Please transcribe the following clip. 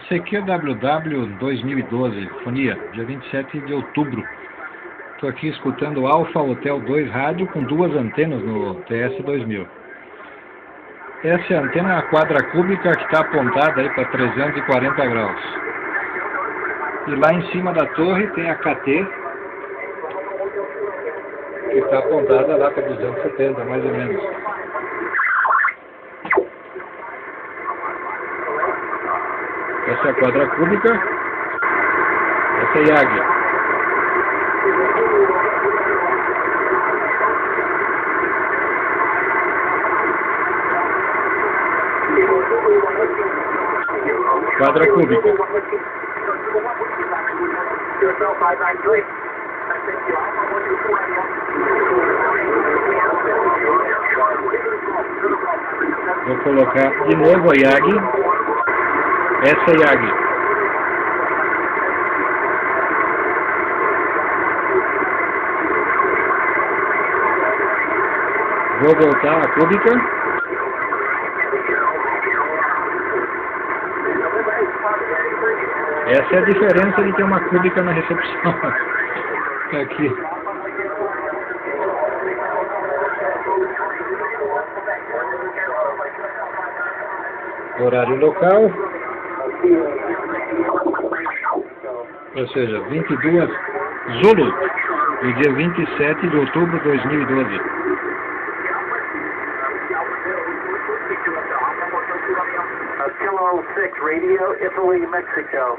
CQWW 2012, fonia, dia 27 de outubro. Estou aqui escutando Alfa Hotel 2 rádio com duas antenas no TS2000. Essa é a antena quadracúbica que está apontada aí para 340 graus. E lá em cima da torre tem a KT, que está apontada lá para 270, mais ou menos. Essa é a quadracúbica, essa é a Yagi. Quadracúbica. Vou colocar de novo a Yagi. Essa é a Yagi. Vou voltar a cúbica. Essa é a diferença de ter uma cúbica na recepção. Aqui. Horário local. Ou seja, 22 Zulu, do dia 27 de outubro de 2012. Kilo 6 Radio, Italy, Mexico.